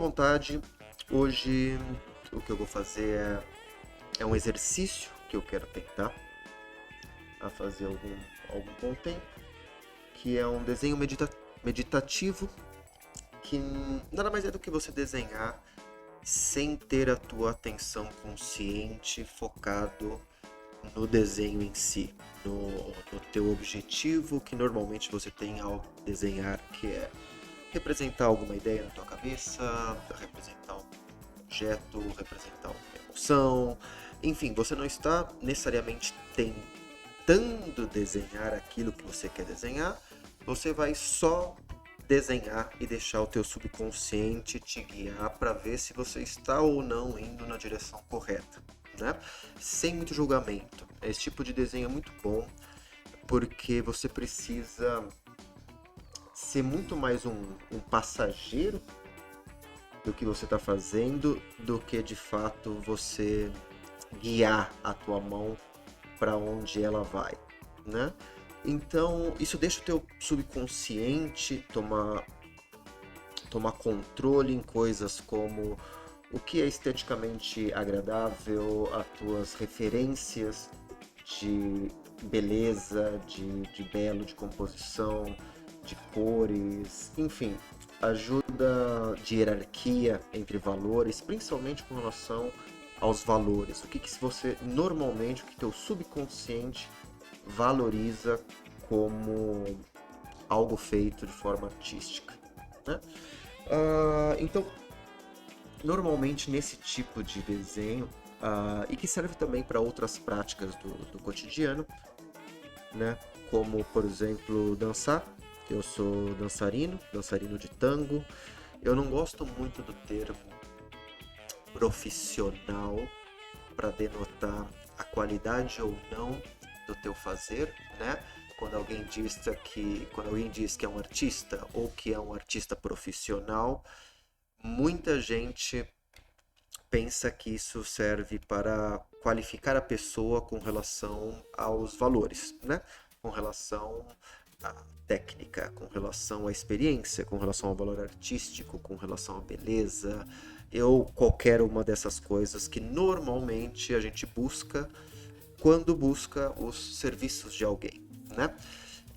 vontade. Hoje o que eu vou fazer é um exercício que eu quero tentar a fazer algum bom tempo, que é um desenho meditativo, que nada mais é do que você desenhar sem ter a tua atenção consciente focado no desenho em si, no teu objetivo que normalmente você tem ao desenhar, que é representar alguma ideia na tua cabeça, representar um objeto, representar uma emoção, enfim, você não está necessariamente tentando desenhar aquilo que você quer desenhar, você vai só desenhar e deixar o teu subconsciente te guiar para ver se você está ou não indo na direção correta, né? Sem muito julgamento. Esse tipo de desenho é muito bom porque você precisa ser muito mais um passageiro do que você está fazendo do que de fato você guiar a tua mão para onde ela vai, né? Então isso deixa o teu subconsciente tomar controle em coisas como o que é esteticamente agradável, as tuas referências de beleza, de belo, de composição, de cores, enfim, ajuda de hierarquia entre valores, principalmente com relação aos valores. O que você normalmente, o que teu subconsciente valoriza como algo feito de forma artística, né? Então, normalmente nesse tipo de desenho, e que serve também para outras práticas do cotidiano, né? Como, por exemplo, dançar. Eu sou dançarino de tango. Eu não gosto muito do termo profissional para denotar a qualidade ou não do teu fazer, né? Quando alguém diz que é um artista ou que é um artista profissional, muita gente pensa que isso serve para qualificar a pessoa com relação aos valores, né? Com relação à técnica, com relação à experiência, com relação ao valor artístico, com relação à beleza, qualquer uma dessas coisas que normalmente a gente busca quando busca os serviços de alguém, né?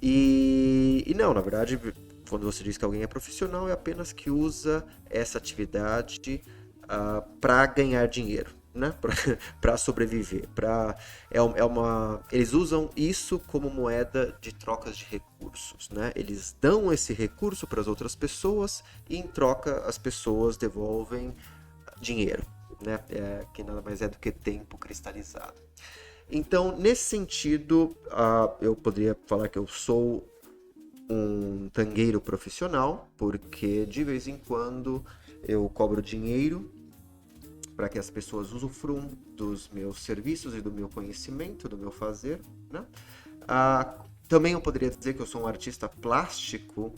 E não, na verdade, quando você diz que alguém é profissional, é apenas que usa essa atividade para ganhar dinheiro, né? Para sobreviver. Eles usam isso como moeda de trocas de recursos, né? Eles dão esse recurso para as outras pessoas e em troca as pessoas devolvem dinheiro, né? Que nada mais é do que tempo cristalizado. Então, nesse sentido, eu poderia falar que eu sou um tangueiro profissional, porque de vez em quando eu cobro dinheiro para que as pessoas usufruam dos meus serviços e do meu conhecimento, do meu fazer, né? Também eu poderia dizer que eu sou um artista plástico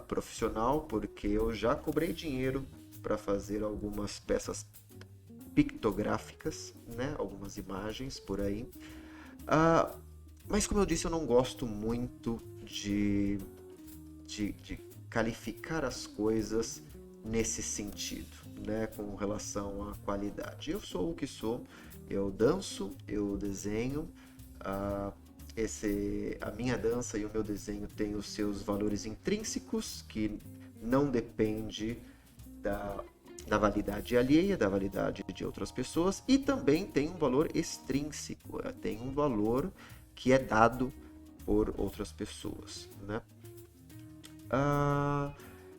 profissional, porque eu já cobrei dinheiro para fazer algumas peças pictográficas, né? Algumas imagens por aí. Mas como eu disse, eu não gosto muito de qualificar as coisas nesse sentido, né? Com relação à qualidade. Eu sou o que sou, eu danço, eu desenho, a minha dança e o meu desenho têm os seus valores intrínsecos, que não depende da validade alheia, da validade de outras pessoas, e também tem um valor extrínseco, tem um valor que é dado por outras pessoas, né?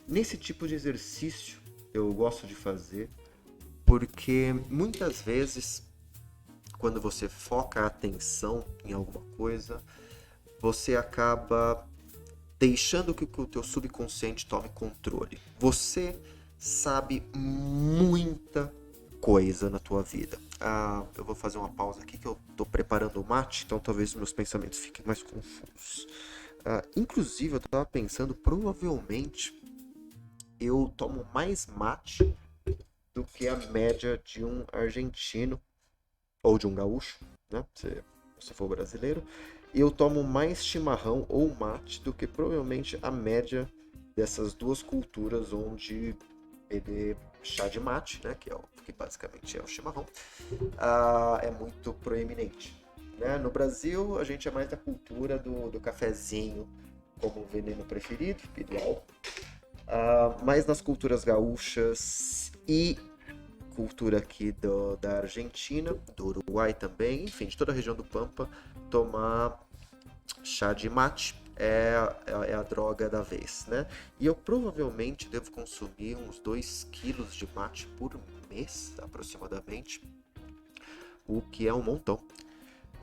Nesse tipo de exercício eu gosto de fazer porque muitas vezes quando você foca a atenção em alguma coisa, você acaba deixando que o teu subconsciente tome controle. Você sabe muita coisa na tua vida. Eu vou fazer uma pausa aqui que eu tô preparando o mate, então talvez meus pensamentos fiquem mais confusos. Inclusive, eu tava pensando, provavelmente eu tomo mais mate do que a média de um argentino ou de um gaúcho, né? Se você for brasileiro. E eu tomo mais chimarrão ou mate do que provavelmente a média dessas duas culturas onde beber chá de mate, né, que basicamente é o chimarrão, é muito proeminente. Né? No Brasil, a gente é mais da cultura do cafezinho como veneno preferido, ideal. Mas nas culturas gaúchas e cultura aqui da Argentina, do Uruguai também, enfim, de toda a região do Pampa, tomar chá de mate é a droga da vez, né? E eu provavelmente devo consumir uns 2 quilos de mate por mês, aproximadamente, o que é um montão.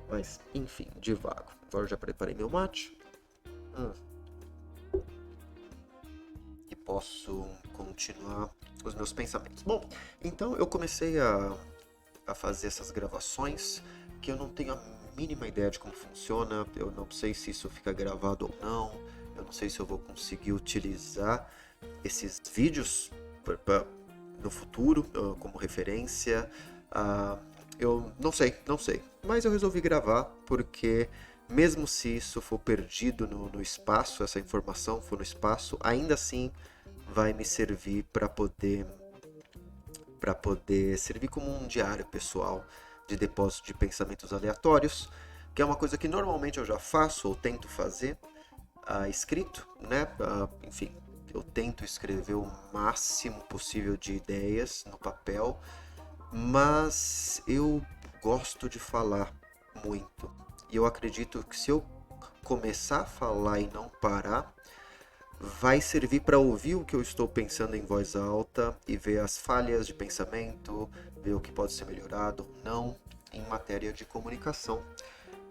Mas, enfim, divago. Agora já preparei meu mate. Hum, e posso continuar os meus pensamentos. Bom, então eu comecei a fazer essas gravações que eu não tenho a mínima ideia de como funciona, eu não sei se isso fica gravado ou não, eu não sei se eu vou conseguir utilizar esses vídeos no futuro como referência. Eu não sei, mas eu resolvi gravar porque mesmo se isso for perdido no espaço, essa informação for no espaço, ainda assim vai me servir para poder servir como um diário pessoal de depósito de pensamentos aleatórios, que é uma coisa que normalmente eu já faço ou tento fazer escrito, né? Enfim, eu tento escrever o máximo possível de ideias no papel, mas eu gosto de falar muito. E eu acredito que se eu começar a falar e não parar, vai servir para ouvir o que eu estou pensando em voz alta e ver as falhas de pensamento, ver o que pode ser melhorado ou não em matéria de comunicação.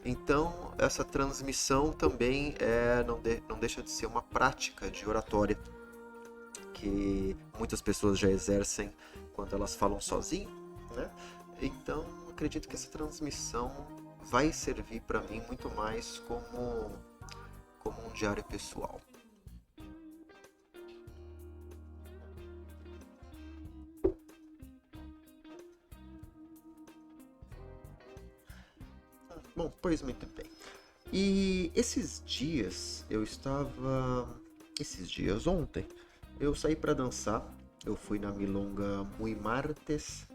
Então, essa transmissão também não deixa de ser uma prática de oratória que muitas pessoas já exercem quando elas falam sozinho, né? Então, acredito que essa transmissão vai servir para mim muito mais como um diário pessoal. Bom, pois muito bem. E esses dias eu estava. Esses dias, ontem, eu saí para dançar. Eu fui na Milonga Muy Martes,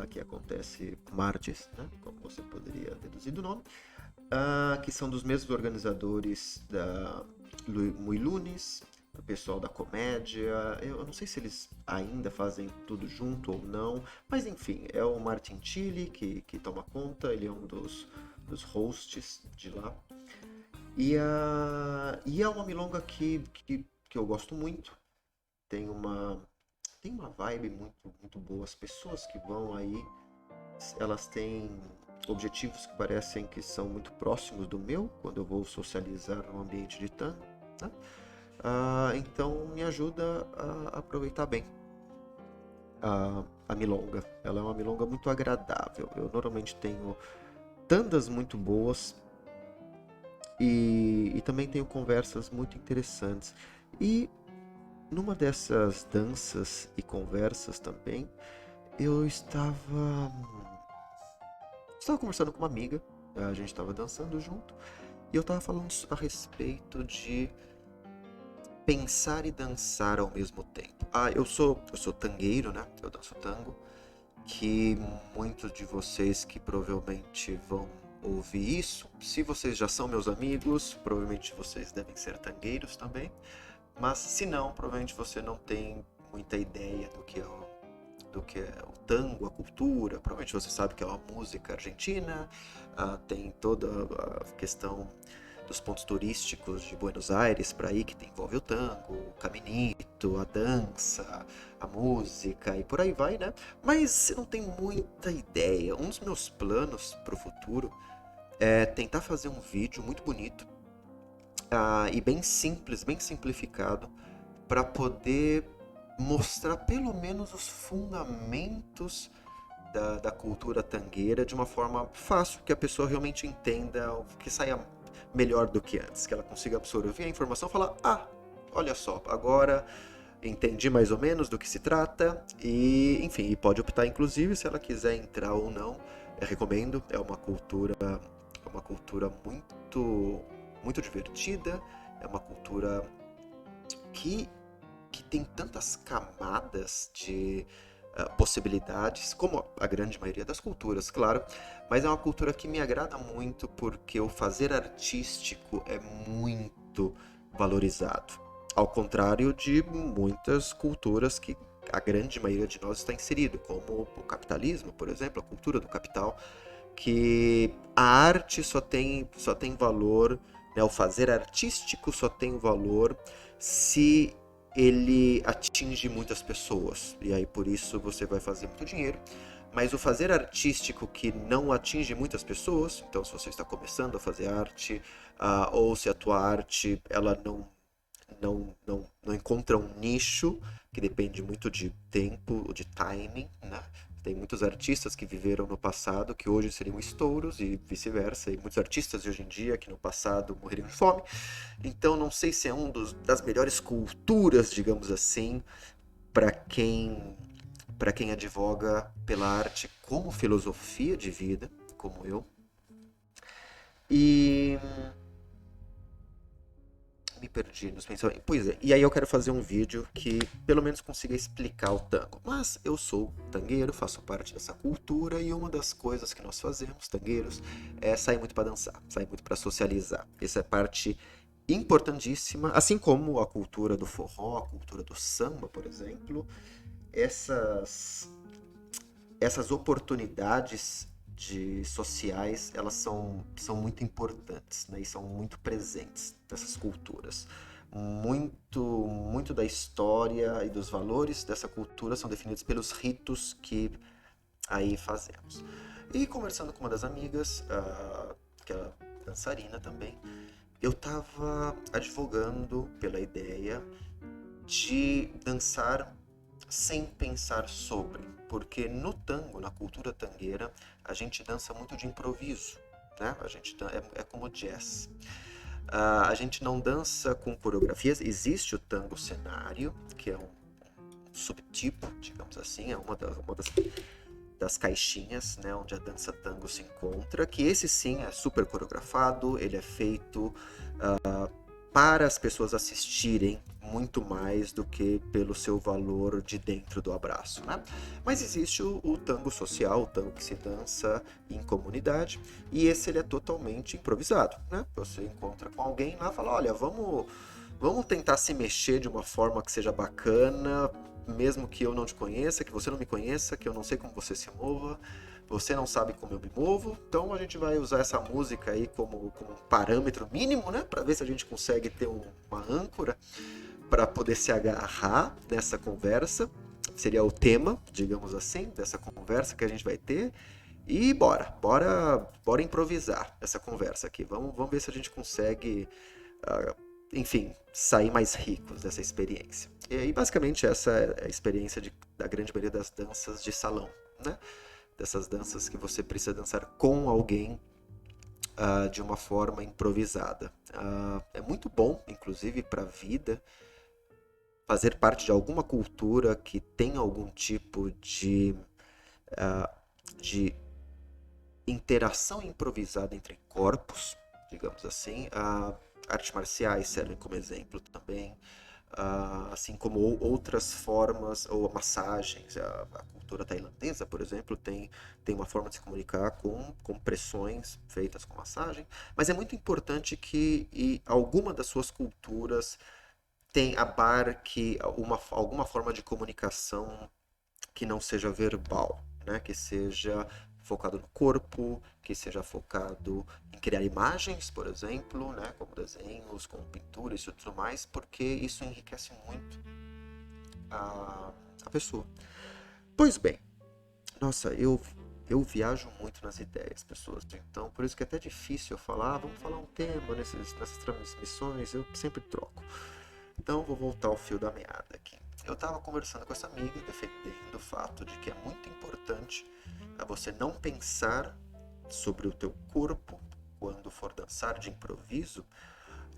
que acontece martes, né? Como você poderia deduzir do nome. Que são dos mesmos organizadores da Muy Lunes, o pessoal da comédia. Eu não sei se eles ainda fazem tudo junto ou não, mas enfim, é o Martin Chile que toma conta, ele é um dos hosts de lá. E é uma milonga que eu gosto muito. Tem uma vibe muito, muito boa. As pessoas que vão aí, elas têm objetivos que parecem que são muito próximos do meu, quando eu vou socializar no ambiente de tango, né? Então me ajuda a aproveitar bem a milonga. Ela é uma milonga muito agradável. Eu normalmente tenho tandas muito boas e também tenho conversas muito interessantes. E numa dessas danças e conversas também, eu estava conversando com uma amiga, a gente estava dançando junto, e eu estava falando a respeito de pensar e dançar ao mesmo tempo. Eu sou tangueiro, né? Eu danço tango, que muitos de vocês que provavelmente vão ouvir isso, se vocês já são meus amigos, provavelmente vocês devem ser tangueiros também, mas se não, provavelmente você não tem muita ideia do que é o tango, a cultura. Provavelmente você sabe que é uma música argentina, tem toda a questão dos pontos turísticos de Buenos Aires para aí que envolve o tango, o caminito, a dança, a música e por aí vai, né? Mas você não tem muita ideia. Um dos meus planos para o futuro é tentar fazer um vídeo muito bonito e bem simples, bem simplificado, para poder mostrar pelo menos os fundamentos da cultura tangueira de uma forma fácil, que a pessoa realmente entenda, que saia melhor do que antes, que ela consiga absorver a informação e falar: olha só, agora entendi mais ou menos do que se trata, e enfim, e pode optar inclusive se ela quiser entrar ou não. Eu recomendo, é uma cultura muito, muito divertida, é uma cultura que que tem tantas camadas de possibilidades, como a grande maioria das culturas, claro, mas é uma cultura que me agrada muito porque o fazer artístico é muito valorizado. Ao contrário de muitas culturas que a grande maioria de nós está inserido, como o capitalismo, por exemplo, a cultura do capital, que a arte só tem valor, né, o fazer artístico só tem valor se ele atinge muitas pessoas. E aí por isso você vai fazer muito dinheiro. Mas o fazer artístico que não atinge muitas pessoas, então se você está começando a fazer arte, ou se a tua arte ela não encontra um nicho, que depende muito de tempo, de timing, né? Tem muitos artistas que viveram no passado que hoje seriam estouros e vice-versa, e muitos artistas de hoje em dia que no passado morreriam de fome. Então não sei se é das melhores culturas, digamos assim, para quem advoga pela arte como filosofia de vida, como eu. E me perdi nos pensamentos. Pois é, e aí eu quero fazer um vídeo que pelo menos consiga explicar o tango. Mas eu sou tangueiro, faço parte dessa cultura e uma das coisas que nós fazemos, tangueiros, é sair muito para dançar, sair muito para socializar. Essa é parte importantíssima, assim como a cultura do forró, a cultura do samba, por exemplo. Essas oportunidades sociais, elas são muito importantes, né? E são muito presentes nessas culturas. Muito da história e dos valores dessa cultura são definidos pelos ritos que aí fazemos. E conversando com uma das amigas, que é dançarina também, eu estava advogando pela ideia de dançar sem pensar sobre, porque no tango, na cultura tangueira, a gente dança muito de improviso, né? É como jazz. A gente não dança com coreografias, existe o tango cenário, que é um subtipo, digamos assim, é uma das caixinhas, né, onde a dança tango se encontra, que esse sim é super coreografado, ele é feito para as pessoas assistirem muito mais do que pelo seu valor de dentro do abraço, né? Mas existe o tango social, o tango que se dança em comunidade, e esse ele é totalmente improvisado, né? Você encontra com alguém lá e fala, olha, vamos tentar se mexer de uma forma que seja bacana, mesmo que eu não te conheça, que você não me conheça, que eu não sei como você se mova, você não sabe como eu me movo, então a gente vai usar essa música aí como um parâmetro mínimo, né? Para ver se a gente consegue ter uma âncora para poder se agarrar nessa conversa. Seria o tema, digamos assim, dessa conversa que a gente vai ter. E bora improvisar essa conversa aqui. Vamos ver se a gente consegue, enfim, sair mais ricos dessa experiência. E aí, basicamente, essa é a experiência da grande maioria das danças de salão, né? Dessas danças que você precisa dançar com alguém de uma forma improvisada. É muito bom, inclusive, para a vida, fazer parte de alguma cultura que tem algum tipo de interação improvisada entre corpos, digamos assim. Artes marciais servem como exemplo também, assim como outras formas, ou massagens. A cultura tailandesa, por exemplo, tem uma forma de se comunicar com pressões feitas com massagem, mas é muito importante que alguma das suas culturas abarque alguma forma de comunicação que não seja verbal, né? Que seja focado no corpo, que seja focado em criar imagens, por exemplo, né? Como desenhos, como pinturas e tudo mais, porque isso enriquece muito a pessoa. Pois bem, nossa, eu viajo muito nas ideias, pessoas. Então, por isso que é até difícil eu falar, vamos falar um tema nessas transmissões, eu sempre troco. Então, vou voltar ao fio da meada aqui. Eu estava conversando com essa amiga, defendendo o fato de que é muito importante você não pensar sobre o teu corpo quando for dançar de improviso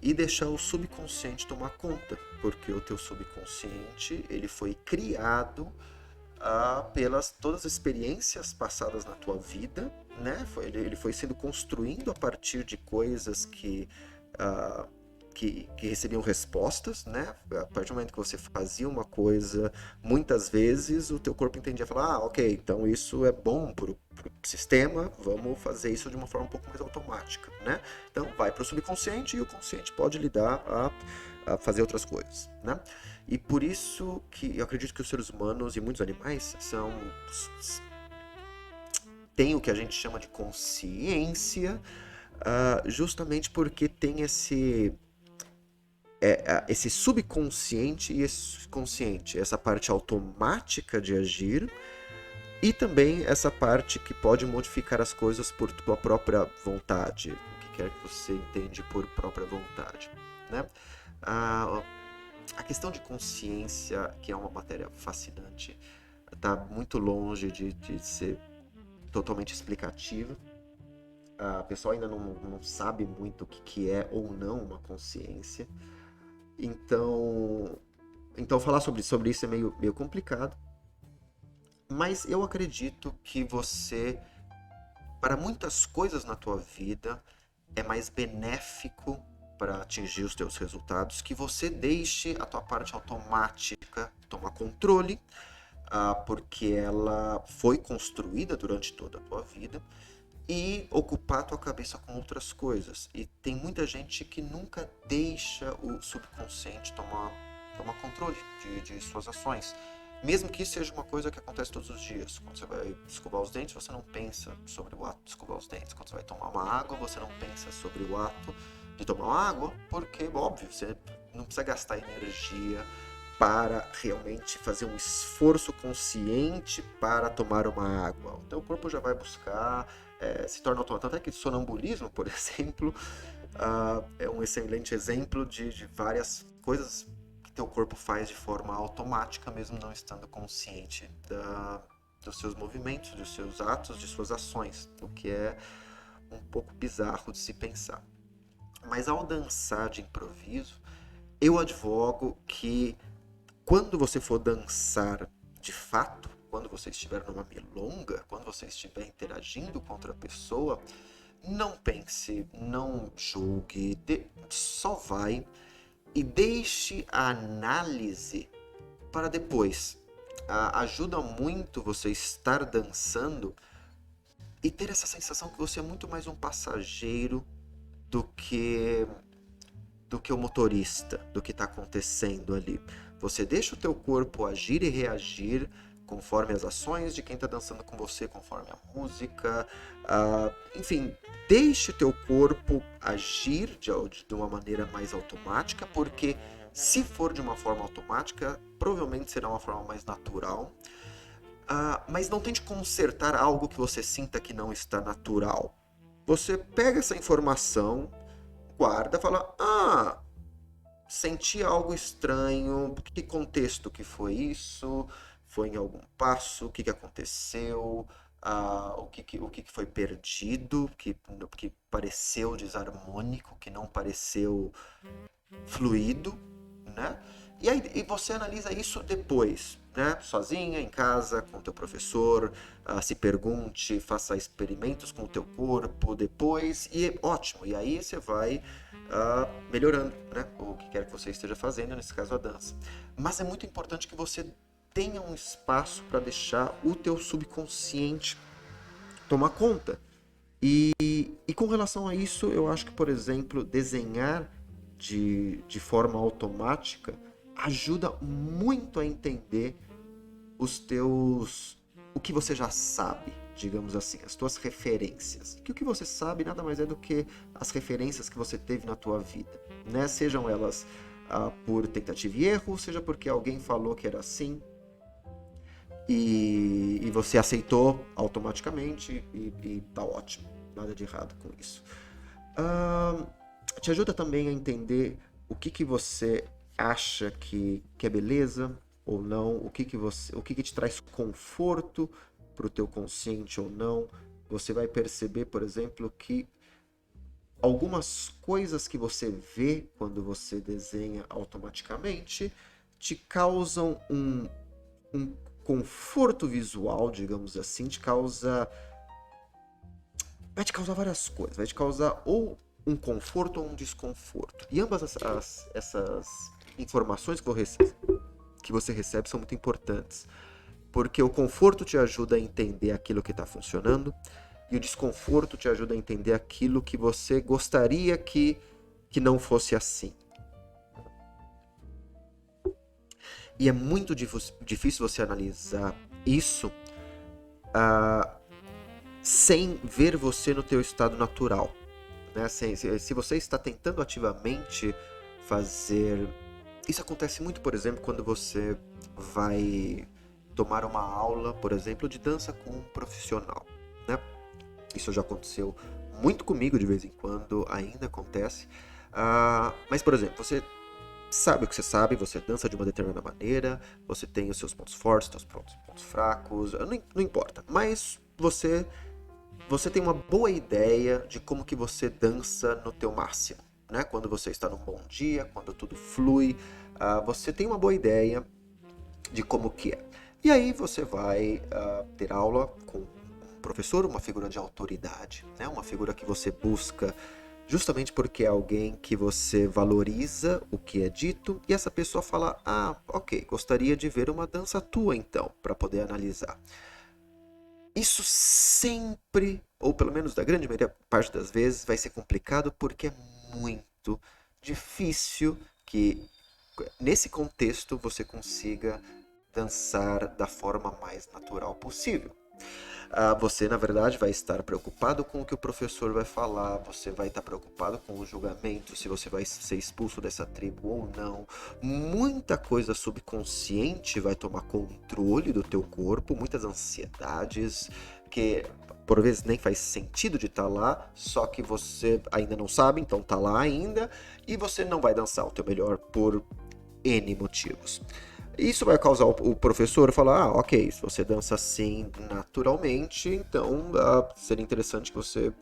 e deixar o subconsciente tomar conta, porque o teu subconsciente ele foi criado pelas todas as experiências passadas na tua vida, né? Ele foi sendo construindo a partir de coisas que que recebiam respostas, né? A partir do momento que você fazia uma coisa, muitas vezes o teu corpo entendia, falar, ok, então isso é bom pro sistema, vamos fazer isso de uma forma um pouco mais automática, né? Então vai para o subconsciente e o consciente pode lidar a fazer outras coisas, né? E por isso que eu acredito que os seres humanos e muitos animais têm o que a gente chama de consciência, justamente porque tem esse subconsciente e esse consciente, essa parte automática de agir e também essa parte que pode modificar as coisas por tua própria vontade, o que quer que você entende por própria vontade, né? A questão de consciência, que é uma matéria fascinante, está muito longe de ser totalmente explicativa. A pessoa ainda não sabe muito o que é ou não uma consciência. Então falar sobre isso é meio complicado. Mas eu acredito que você, para muitas coisas na tua vida, é mais benéfico para atingir os teus resultados que você deixe a tua parte automática tomar controle, porque ela foi construída durante toda a tua vida, e ocupar a tua cabeça com outras coisas. E tem muita gente que nunca deixa o subconsciente tomar controle de suas ações. Mesmo que isso seja uma coisa que acontece todos os dias. Quando você vai escovar os dentes, você não pensa sobre o ato de escovar os dentes. Quando você vai tomar uma água, você não pensa sobre o ato de tomar uma água, porque, óbvio, você não precisa gastar energia para realmente fazer um esforço consciente para tomar uma água. O teu corpo já vai buscar, se torna automático. Até que sonambulismo, por exemplo, é um excelente exemplo de várias coisas que teu corpo faz de forma automática, mesmo não estando consciente dos seus movimentos, dos seus atos, de suas ações, o que é um pouco bizarro de se pensar. Mas ao dançar de improviso, eu advogo que quando você for dançar de fato, quando você estiver numa milonga, quando você estiver interagindo com outra pessoa, não pense, não julgue, só vai e deixe a análise para depois. Ajuda muito você estar dançando e ter essa sensação que você é muito mais um passageiro do que o motorista, do que está acontecendo ali. Você deixa o teu corpo agir e reagir conforme as ações de quem está dançando com você, conforme a música, enfim, deixe o teu corpo agir de uma maneira mais automática, porque se for de uma forma automática, provavelmente será uma forma mais natural, mas não tente consertar algo que você sinta que não está natural. Você pega essa informação, guarda, fala, senti algo estranho, que contexto que foi isso? Foi em algum passo? O que aconteceu? O que foi perdido? Que pareceu desarmônico, que não pareceu fluido, né? E você analisa isso depois, né? Sozinha, em casa, com o teu professor, se pergunte, faça experimentos com o teu corpo depois, e ótimo, e aí você vai melhorando, né? O que quer que você esteja fazendo, nesse caso a dança. Mas é muito importante que você tenha um espaço para deixar o teu subconsciente tomar conta. E com relação a isso, eu acho que, por exemplo, desenhar de forma automática ajuda muito a entender o que você já sabe, digamos assim, as tuas referências. Que o que você sabe nada mais é do que as referências que você teve na tua vida, né? Sejam elas por tentativa e erro, seja porque alguém falou que era assim e você aceitou automaticamente e tá ótimo, nada de errado com isso. Te ajuda também a entender o que você acha que é beleza ou não, o que te traz conforto para o teu consciente ou não. Você vai perceber, por exemplo, que algumas coisas que você vê quando você desenha automaticamente te causam um conforto visual, digamos assim, vai te causar várias coisas. Vai te causar ou um conforto ou um desconforto. E ambas essas informações que você recebe são muito importantes, porque o conforto te ajuda a entender aquilo que está funcionando e o desconforto te ajuda a entender aquilo que você gostaria que não fosse assim. E é muito difícil você analisar isso sem ver você no teu estado natural. Né? Se você está tentando ativamente fazer... Isso acontece muito, por exemplo, quando você vai tomar uma aula, por exemplo, de dança com um profissional. Né? Isso já aconteceu muito comigo de vez em quando, ainda acontece. Mas, por exemplo, você sabe o que você sabe, você dança de uma determinada maneira, você tem os seus pontos fortes, seus pontos fracos, não importa. Mas você tem uma boa ideia de como que você dança no teu máximo, né? Quando você está num bom dia, quando tudo flui, você tem uma boa ideia de como que é. E aí você vai ter aula com um professor, uma figura de autoridade, né? Uma figura que você busca justamente porque é alguém que você valoriza o que é dito e essa pessoa fala, ok, gostaria de ver uma dança tua então, para poder analisar. Isso sempre, ou pelo menos da grande maioria parte das vezes, vai ser complicado porque é muito difícil que nesse contexto você consiga dançar da forma mais natural possível. Você, na verdade, vai estar preocupado com o que o professor vai falar, você vai estar preocupado com o julgamento, se você vai ser expulso dessa tribo ou não. Muita coisa subconsciente vai tomar controle do teu corpo, muitas ansiedades que por vezes nem faz sentido de estar lá, só que você ainda não sabe, então tá lá ainda, e você não vai dançar o teu melhor por N motivos. Isso vai causar o professor falar, ok, se você dança assim naturalmente, então seria interessante que você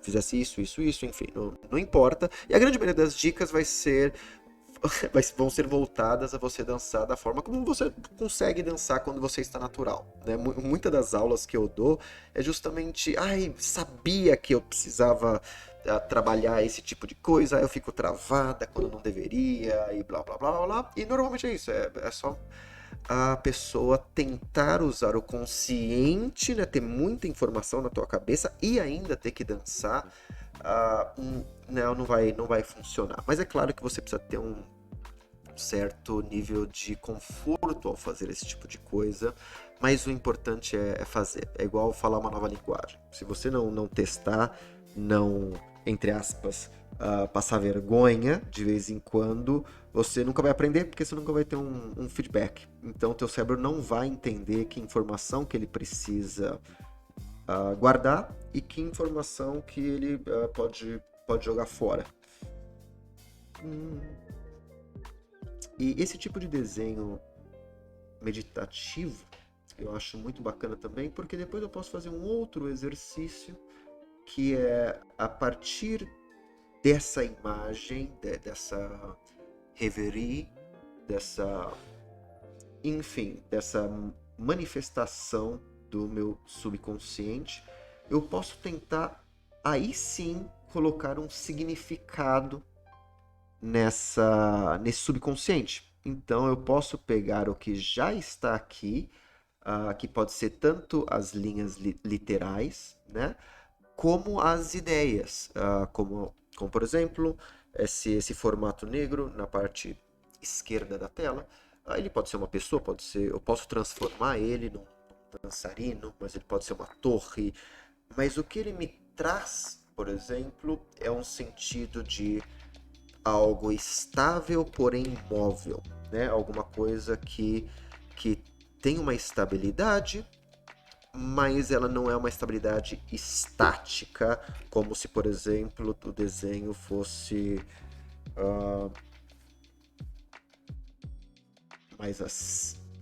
fizesse isso, enfim, não importa. E a grande maioria das dicas vão ser voltadas a você dançar da forma como você consegue dançar quando você está natural. Né? Muitas das aulas que eu dou é justamente, sabia que eu precisava trabalhar esse tipo de coisa, eu fico travada quando não deveria, e blá blá blá blá blá. E normalmente é isso, é só a pessoa tentar usar o consciente, né, ter muita informação na tua cabeça e ainda ter que dançar, não vai funcionar. Mas é claro que você precisa ter um certo nível de conforto ao fazer esse tipo de coisa, mas o importante é fazer. É igual falar uma nova linguagem. Se você não testar, não, entre aspas, passar vergonha de vez em quando, você nunca vai aprender porque você nunca vai ter um feedback. Então, teu cérebro não vai entender que informação que ele precisa guardar e que informação que ele pode jogar fora. E esse tipo de desenho meditativo eu acho muito bacana também, porque depois eu posso fazer um outro exercício que é a partir dessa imagem, dessa reverie, dessa manifestação do meu subconsciente, eu posso tentar aí sim colocar um significado nesse subconsciente. Então eu posso pegar o que já está aqui, que pode ser tanto as linhas literais, né, como as ideias, como por exemplo, esse formato negro na parte esquerda da tela. Ele pode ser uma pessoa, eu posso transformar ele num dançarino, mas ele pode ser uma torre. Mas o que ele me traz, por exemplo, é um sentido de algo estável, porém móvel, né? Alguma coisa que tem uma estabilidade, mas ela não é uma estabilidade estática, como se, por exemplo, o desenho fosse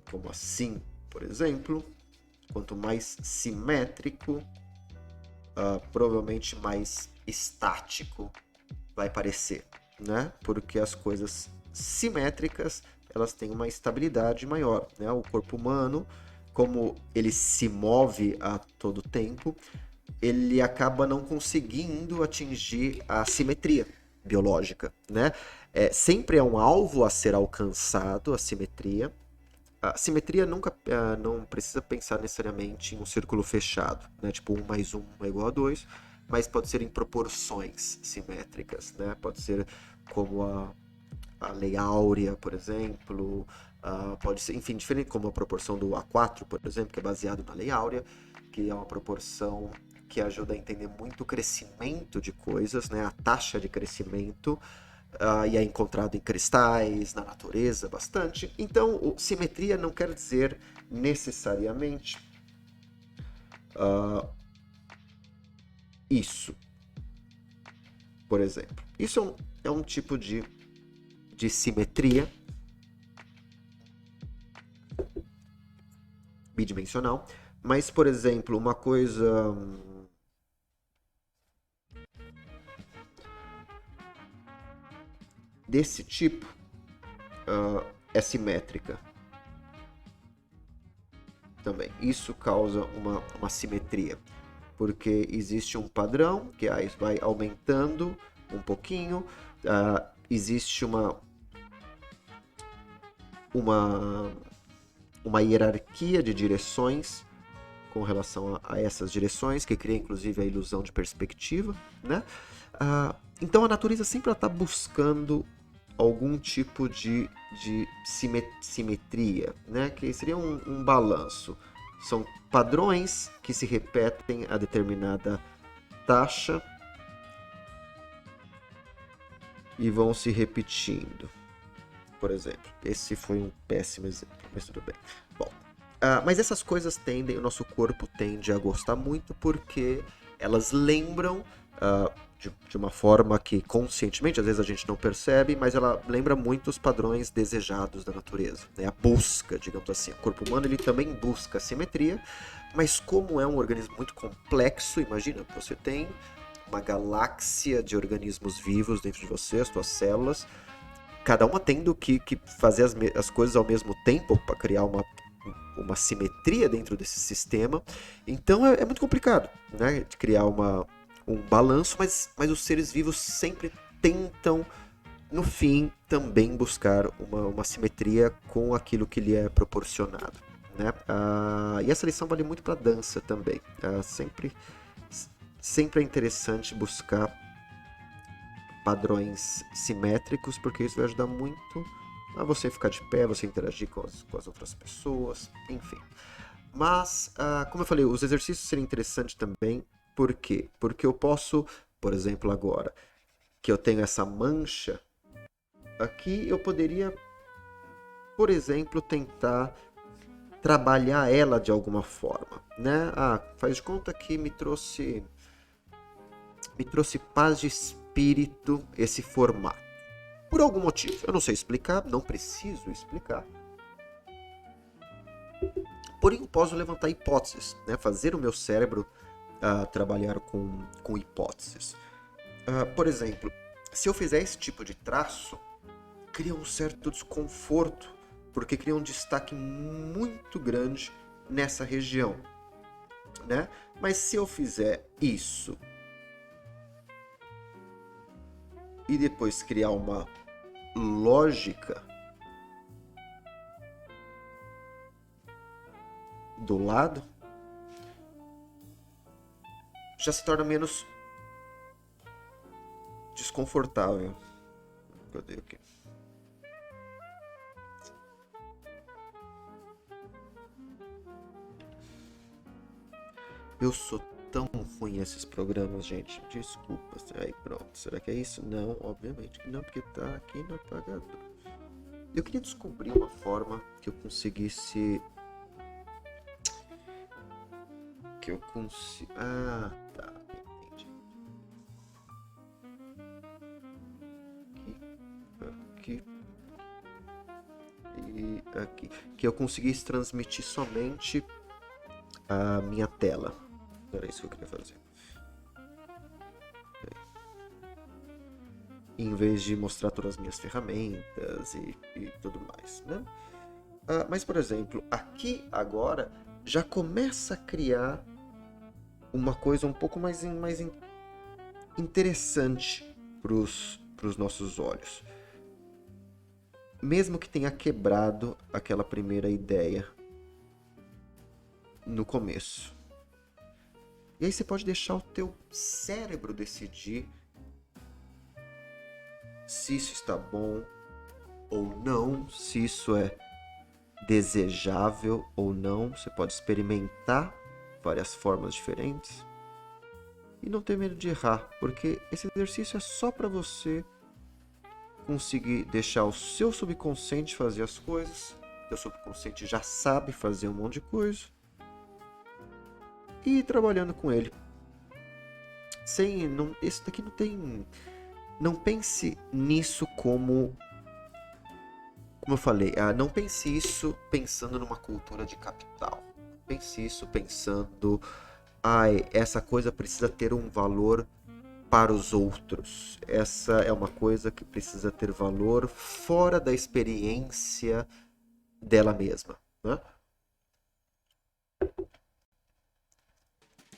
como assim, por exemplo. Quanto mais simétrico, provavelmente mais estático vai parecer, né? Porque as coisas simétricas, elas têm uma estabilidade maior, né? O corpo humano, como ele se move a todo tempo, ele acaba não conseguindo atingir a simetria biológica, né? Sempre é um alvo a ser alcançado, a simetria. A simetria nunca não precisa pensar necessariamente em um círculo fechado, né? Tipo 1 mais 1 é igual a 2, mas pode ser em proporções simétricas, né? Pode ser como a Lei Áurea, por exemplo, pode ser, enfim, diferente como a proporção do A4, por exemplo, que é baseado na Lei Áurea, que é uma proporção que ajuda a entender muito o crescimento de coisas, né? A taxa de crescimento, e é encontrado em cristais, na natureza, bastante. Então, simetria não quer dizer necessariamente isso, por exemplo. Isso é um tipo de simetria bidimensional, mas, por exemplo, uma coisa desse tipo é simétrica também. Isso causa uma simetria, porque existe um padrão que vai aumentando um pouquinho, existe uma, uma hierarquia de direções com relação a essas direções, que cria inclusive a ilusão de perspectiva, né? Então a natureza sempre está buscando algum tipo de simetria, né? Que seria um balanço. São padrões que se repetem a determinada taxa e vão se repetindo. Por exemplo, esse foi um péssimo exemplo, mas tudo bem. Bom, mas essas coisas o nosso corpo tende a gostar muito porque elas lembram de uma forma que conscientemente, às vezes a gente não percebe, mas ela lembra muito os padrões desejados da natureza, né? A busca, digamos assim. O corpo humano ele também busca simetria, mas como é um organismo muito complexo, imagina, você tem uma galáxia de organismos vivos dentro de você, as suas células, cada uma tendo que fazer as coisas ao mesmo tempo para criar uma simetria dentro desse sistema. Então é muito complicado, né, de criar um balanço, mas os seres vivos sempre tentam, no fim, também buscar uma simetria com aquilo que lhe é proporcionado, né? E essa lição vale muito para dança também. Sempre é interessante buscar padrões simétricos, porque isso vai ajudar muito a você ficar de pé, você interagir com as outras pessoas, enfim. Mas, como eu falei, os exercícios seriam interessantes também. Por quê? Porque eu posso, por exemplo, agora que eu tenho essa mancha aqui, eu poderia, por exemplo, tentar trabalhar ela de alguma forma, né? Faz de conta que me trouxe paz de espírito esse formato. Por algum motivo, eu não sei explicar, não preciso explicar. Porém, eu posso levantar hipóteses, né? Fazer o meu cérebro trabalhar com hipóteses. Por exemplo, se eu fizer esse tipo de traço, cria um certo desconforto, porque cria um destaque muito grande nessa região, né? Mas se eu fizer isso e depois criar uma lógica do lado, já se torna menos desconfortável. Cadê aqui? Eu sou tão ruim nesses programas, gente. Desculpa. Aí pronto. Será que é isso? Não, obviamente que não, porque tá aqui no apagador. Eu queria descobrir uma forma que eu conseguisse. Que eu consigo. Tá. Entendi. Aqui. E aqui. Que eu conseguisse transmitir somente a minha tela. Era isso que eu queria fazer. Em vez de mostrar todas as minhas ferramentas e tudo mais, né? Mas, por exemplo, aqui agora já começa a criar uma coisa um pouco mais interessante para os nossos olhos. Mesmo que tenha quebrado aquela primeira ideia no começo. E aí você pode deixar o teu cérebro decidir se isso está bom ou não, se isso é desejável ou não. Você pode experimentar várias formas diferentes e não ter medo de errar, porque esse exercício é só para você conseguir deixar o seu subconsciente fazer as coisas. O seu subconsciente já sabe fazer um monte de coisa e ir trabalhando com ele. Isso daqui não tem. Não pense nisso como eu falei, não pense isso pensando numa cultura de capital. Pense isso pensando, essa coisa precisa ter um valor para os outros. Essa é uma coisa que precisa ter valor fora da experiência dela mesma, né?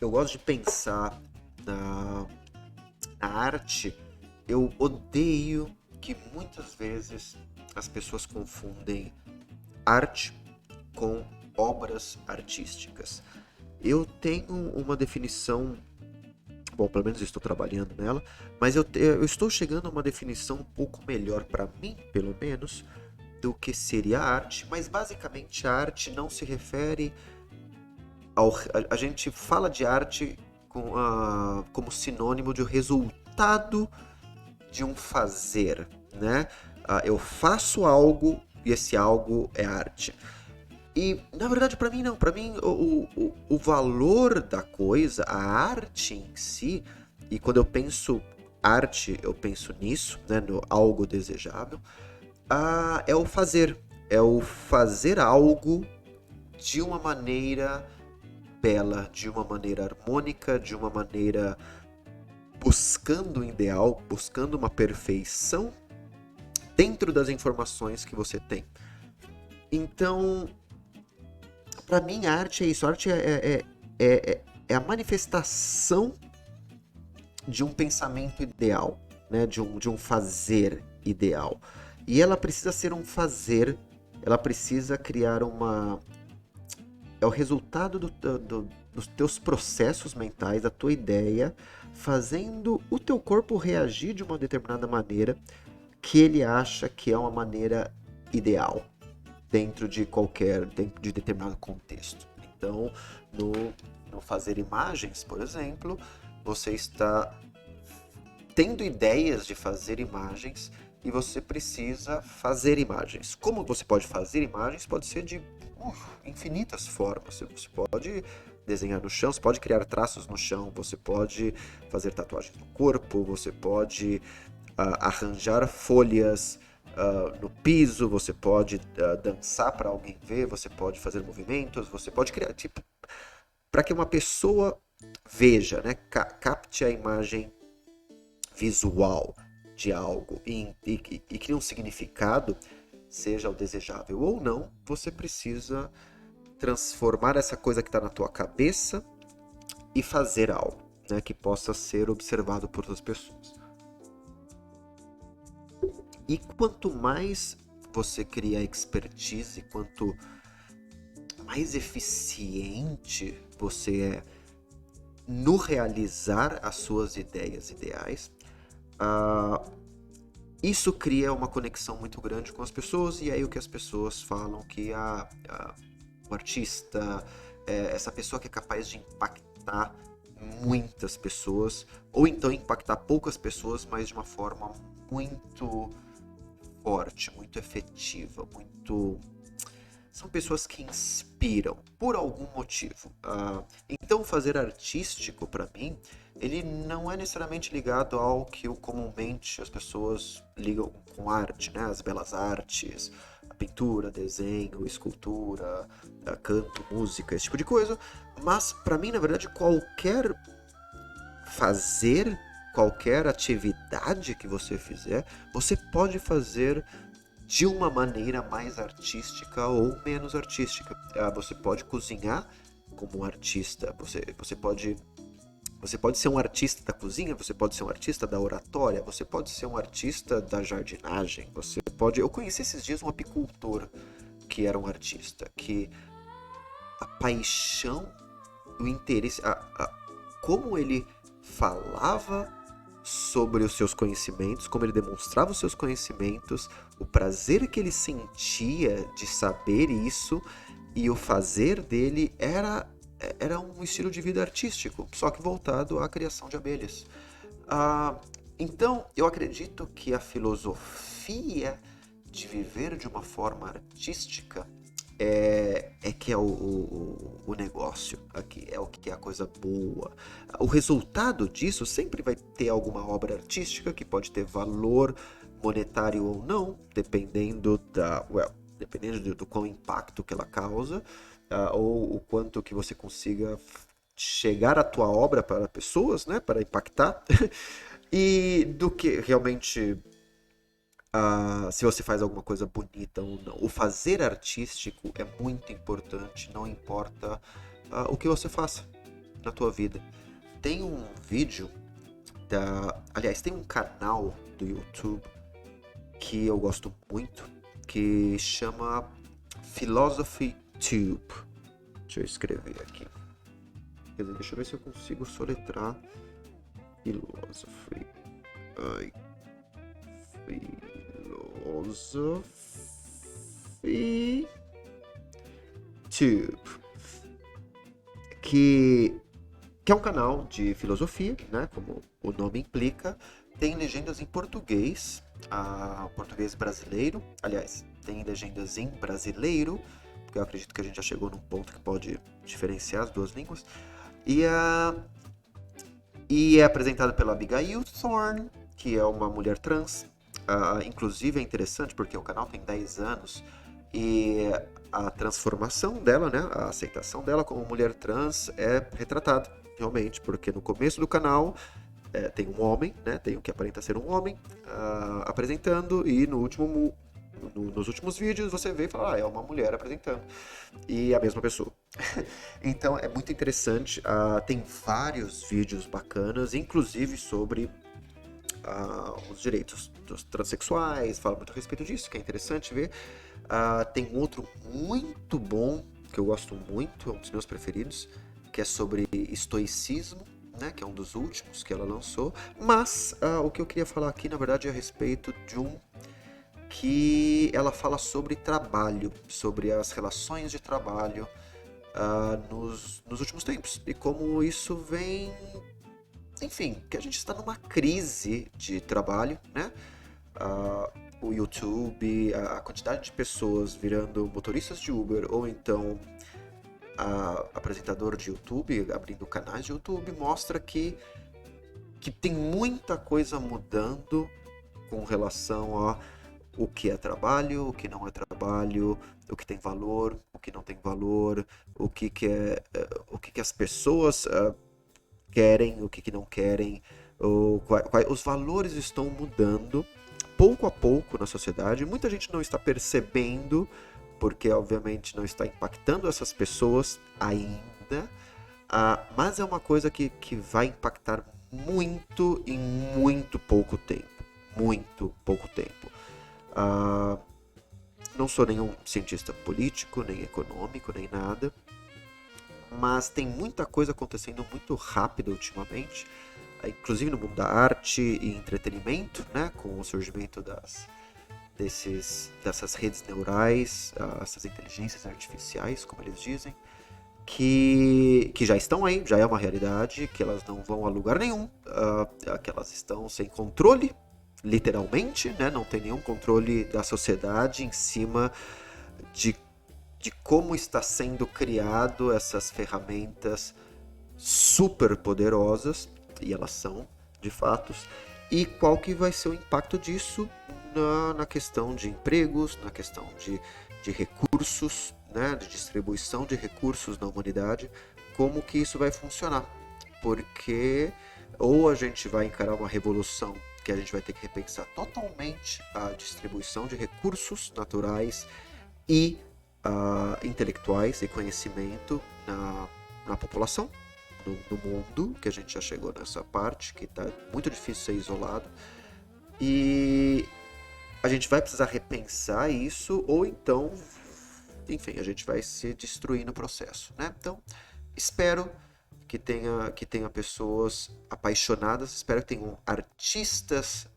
Eu gosto de pensar na arte. Eu odeio que muitas vezes as pessoas confundem arte com obras artísticas. Eu tenho uma definição, bom, pelo menos eu estou trabalhando nela, mas eu estou chegando a uma definição um pouco melhor para mim, pelo menos, do que seria arte, mas basicamente a arte não se refere a gente fala de arte como sinônimo de resultado de um fazer, né? Eu faço algo e esse algo é arte. E, na verdade, para mim não. Para mim, o valor da coisa, a arte em si, e quando eu penso arte, eu penso nisso, né, no algo desejável, é o fazer. É o fazer algo de uma maneira bela, de uma maneira harmônica, de uma maneira buscando o ideal, buscando uma perfeição dentro das informações que você tem. Então, para mim, a arte é isso. A arte é a manifestação de um pensamento ideal, né? de um fazer ideal. E ela precisa ser um fazer, ela precisa criar uma... É o resultado dos teus processos mentais, da tua ideia, fazendo o teu corpo reagir de uma determinada maneira que ele acha que é uma maneira ideal dentro de determinado contexto. Então, no fazer imagens, por exemplo, você está tendo ideias de fazer imagens e você precisa fazer imagens. Como você pode fazer imagens? Pode ser de infinitas formas. Você pode desenhar no chão, você pode criar traços no chão, você pode fazer tatuagens no corpo, você pode arranjar folhas no piso, você pode dançar para alguém ver, você pode fazer movimentos, você pode criar, tipo, para que uma pessoa veja, né, capte a imagem visual de algo e crie um significado, seja o desejável ou não. Você precisa transformar essa coisa que está na tua cabeça e fazer algo, né, que possa ser observado por outras pessoas. E quanto mais você cria expertise, quanto mais eficiente você é no realizar as suas ideias ideais, isso cria uma conexão muito grande com as pessoas, e aí o que as pessoas falam que o artista é essa pessoa que é capaz de impactar muitas pessoas, ou então impactar poucas pessoas, mas de uma forma muito forte, muito efetiva, muito... São pessoas que inspiram por algum motivo. Então, fazer artístico, para mim, ele não é necessariamente ligado ao que comumente as pessoas ligam com arte, né? As belas artes, a pintura, desenho, escultura, canto, música, esse tipo de coisa. Mas, para mim, na verdade, qualquer atividade que você fizer, você pode fazer de uma maneira mais artística ou menos artística. Você pode cozinhar como um artista, você pode Você pode ser um artista da cozinha, você pode ser um artista da oratória, você pode ser um artista da jardinagem, você pode... Eu conheci esses dias um apicultor que era um artista, que a paixão, o interesse, como ele falava sobre os seus conhecimentos, como ele demonstrava os seus conhecimentos, o prazer que ele sentia de saber isso e o fazer dele era um estilo de vida artístico, só que voltado à criação de abelhas. Ah, então, eu acredito que a filosofia de viver de uma forma artística é que é o negócio aqui, é o que é a coisa boa. O resultado disso sempre vai ter alguma obra artística que pode ter valor monetário ou não, dependendo do qual impacto que ela causa, ou o quanto que você consiga chegar a tua obra para pessoas, né, para impactar, e do que realmente se você faz alguma coisa bonita ou não. O fazer artístico é muito importante, não importa o que você faça na tua vida. Tem um vídeo aliás, tem um canal do YouTube que eu gosto muito, que chama Philosophy Tube. Deixa eu escrever aqui. Deixa eu ver se eu consigo soletrar Philosophy. Philosophy Tube, que é um canal de filosofia, né, como o nome implica. Tem legendas em português, português brasileiro. Aliás, tem legendas em brasileiro, porque eu acredito que a gente já chegou num ponto que pode diferenciar as duas línguas. E é apresentado pela Abigail Thorne, que é uma mulher trans. Inclusive é interessante porque o canal tem 10 anos e a transformação dela, né, a aceitação dela como mulher trans é retratada realmente, porque no começo do canal tem um homem, né, tem o que aparenta ser um homem apresentando, e nos últimos vídeos você vê e fala, é uma mulher apresentando, e a mesma pessoa. Então é muito interessante, tem vários vídeos bacanas, inclusive sobre os direitos dos transexuais, fala muito a respeito disso, que é interessante ver. Tem um outro muito bom, que eu gosto muito, é um dos meus preferidos, que é sobre estoicismo, né, que é um dos últimos que ela lançou. Mas o que eu queria falar aqui, na verdade, é a respeito de um que ela fala sobre trabalho, sobre as relações de trabalho nos últimos tempos, e como isso vem... Enfim, que a gente está numa crise de trabalho, né? O YouTube, a quantidade de pessoas virando motoristas de Uber ou então apresentador de YouTube, abrindo canais de YouTube, mostra que tem muita coisa mudando com relação a o que é trabalho, o que não é trabalho, o que tem valor, o que não tem valor, o que as pessoas querem, o que não querem, os valores estão mudando pouco a pouco na sociedade. Muita gente não está percebendo, porque obviamente não está impactando essas pessoas ainda, mas é uma coisa que vai impactar muito em muito pouco tempo. Muito pouco tempo. Não sou nenhum cientista político, nem econômico, nem nada, mas tem muita coisa acontecendo muito rápido ultimamente, inclusive no mundo da arte e entretenimento, né, com o surgimento dessas redes neurais, essas inteligências artificiais, como eles dizem, que já estão aí, já é uma realidade, que elas não vão a lugar nenhum, que elas estão sem controle, literalmente, né, não tem nenhum controle da sociedade em cima de como está sendo criado essas ferramentas super poderosas, e elas são, de fato, e qual que vai ser o impacto disso na questão de empregos, na questão de recursos, né, de distribuição de recursos na humanidade, como que isso vai funcionar, porque ou a gente vai encarar uma revolução que a gente vai ter que repensar totalmente a distribuição de recursos naturais e intelectuais e conhecimento na população, no mundo, que a gente já chegou nessa parte, que tá muito difícil ser isolado. E a gente vai precisar repensar isso, ou então, enfim, a gente vai se destruir no processo, né? Então, espero que tenha pessoas apaixonadas, espero que tenham artistas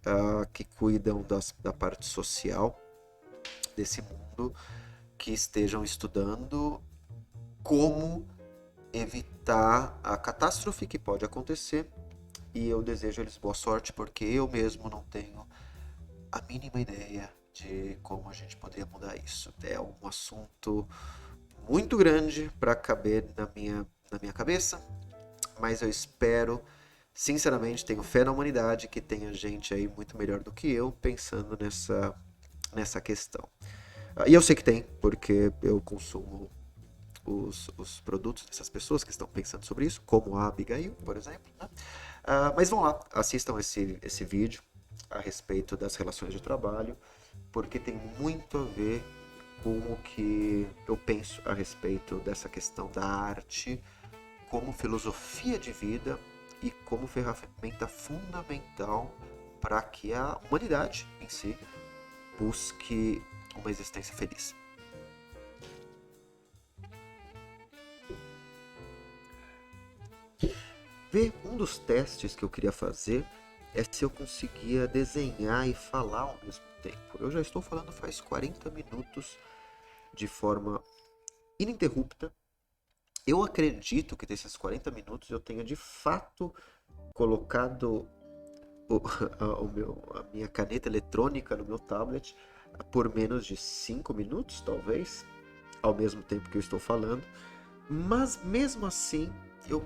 que cuidam da parte social desse mundo, que estejam estudando como evitar a catástrofe que pode acontecer. E eu desejo a eles boa sorte, porque eu mesmo não tenho a mínima ideia de como a gente poderia mudar isso. É um assunto muito grande para caber na minha cabeça, mas eu espero, sinceramente, tenho fé na humanidade, que tenha gente aí muito melhor do que eu pensando nessa questão. E eu sei que tem, porque eu consumo os produtos dessas pessoas que estão pensando sobre isso, como a Abigail, por exemplo, né? Mas vão lá, assistam esse vídeo a respeito das relações de trabalho, porque tem muito a ver com o que eu penso a respeito dessa questão da arte como filosofia de vida e como ferramenta fundamental para que a humanidade em si busque uma existência feliz. Um dos testes que eu queria fazer é se eu conseguia desenhar e falar ao mesmo tempo. Eu já estou falando faz 40 minutos de forma ininterrupta. Eu acredito que desses 40 minutos eu tenha de fato colocado a minha caneta eletrônica no meu tablet por menos de 5 minutos, talvez, ao mesmo tempo que eu estou falando. Mas mesmo assim, eu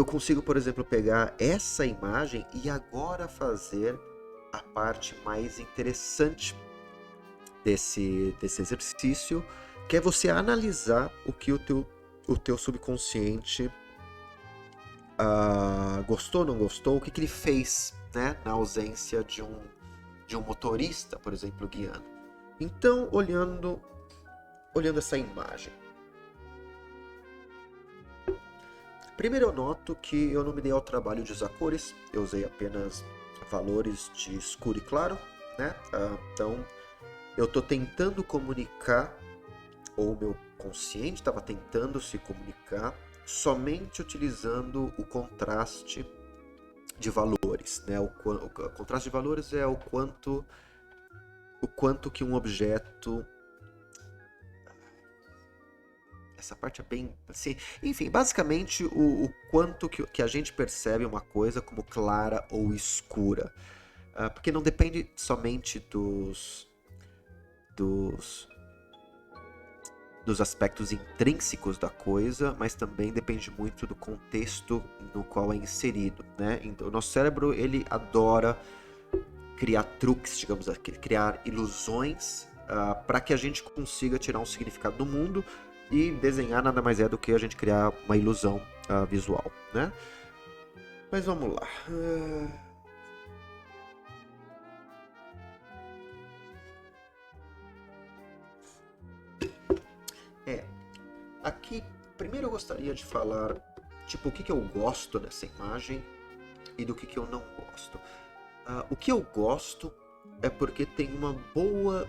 consigo, por exemplo, pegar essa imagem e agora fazer a parte mais interessante desse exercício, que é você analisar o que o teu subconsciente gostou, não gostou, o que ele fez, né, na ausência de um motorista, por exemplo, guiando. Então, olhando essa imagem, primeiro eu noto que eu não me dei ao trabalho de usar cores, eu usei apenas valores de escuro e claro, né? Então, eu estou tentando comunicar, ou o meu consciente estava tentando se comunicar, somente utilizando o contraste de valores, né? O contraste de valores é o quanto que um objeto... Essa parte é bem... Assim, enfim, basicamente o quanto que a gente percebe uma coisa como clara ou escura. Porque não depende somente dos, dos aspectos intrínsecos da coisa, mas também depende muito do contexto no qual é inserido, né? Então, o nosso cérebro, ele adora criar truques, digamos assim, criar ilusões para que a gente consiga tirar um significado do mundo, e desenhar nada mais é do que a gente criar uma ilusão visual, né? Mas vamos lá. Aqui, primeiro eu gostaria de falar, tipo, o que eu gosto dessa imagem e do que eu não gosto. O que eu gosto é porque tem uma boa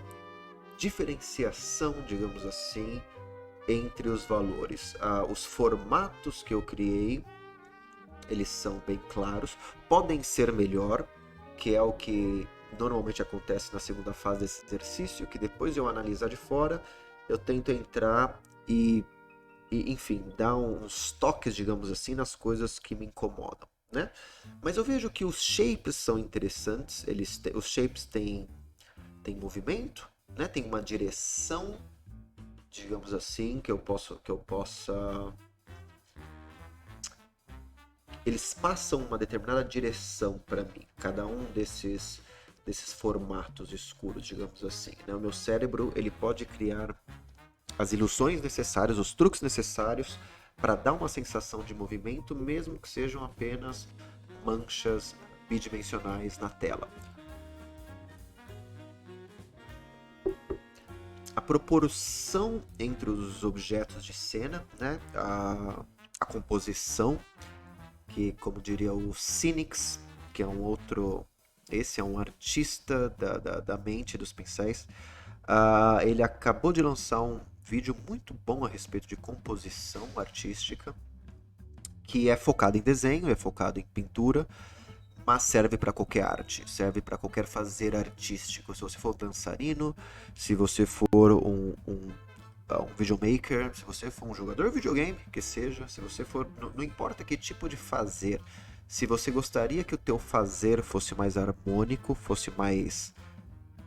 diferenciação, digamos assim, entre os valores. Os formatos que eu criei, eles são bem claros, podem ser melhor, que é o que normalmente acontece na segunda fase desse exercício, que depois de eu analisar de fora, eu tento entrar e enfim, dar uns toques, digamos assim, nas coisas que me incomodam, né? Mas eu vejo que os shapes são interessantes, os shapes têm movimento, né? Tem uma direção, digamos assim, que eu possa... Eles passam uma determinada direção para mim, cada um desses formatos escuros, digamos assim, né? O meu cérebro, ele pode criar as ilusões necessárias, os truques necessários para dar uma sensação de movimento, mesmo que sejam apenas manchas bidimensionais na tela. a proporção entre os objetos de cena, né? A composição, que, como diria o Cynix, que é um outro. Esse é um artista da mente dos pincéis. Ele acabou de lançar um vídeo muito bom a respeito de composição artística, que é focado em desenho, é focado em pintura, mas serve para qualquer arte, serve para qualquer fazer artístico. Se você for dançarino, se você for um videomaker, se você for um jogador de videogame, que seja, se você for, não importa que tipo de fazer, se você gostaria que o teu fazer fosse mais harmônico, fosse mais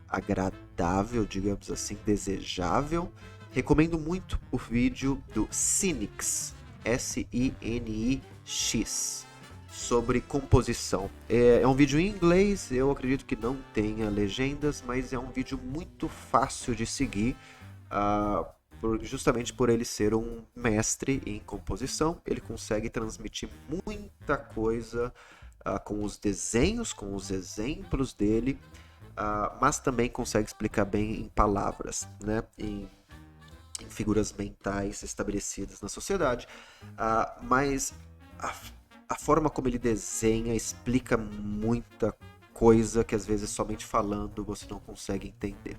agradável, digamos assim, desejável, recomendo muito o vídeo do Cynix, Sinix, sobre composição. É um vídeo em inglês, eu acredito que não tenha legendas, mas é um vídeo muito fácil de seguir, justamente por ele ser um mestre em composição. Ele consegue transmitir muita coisa com os desenhos, com os exemplos dele, mas também consegue explicar bem em palavras, né? Em figuras mentais estabelecidas na sociedade, mas a forma como ele desenha explica muita coisa que às vezes somente falando você não consegue entender.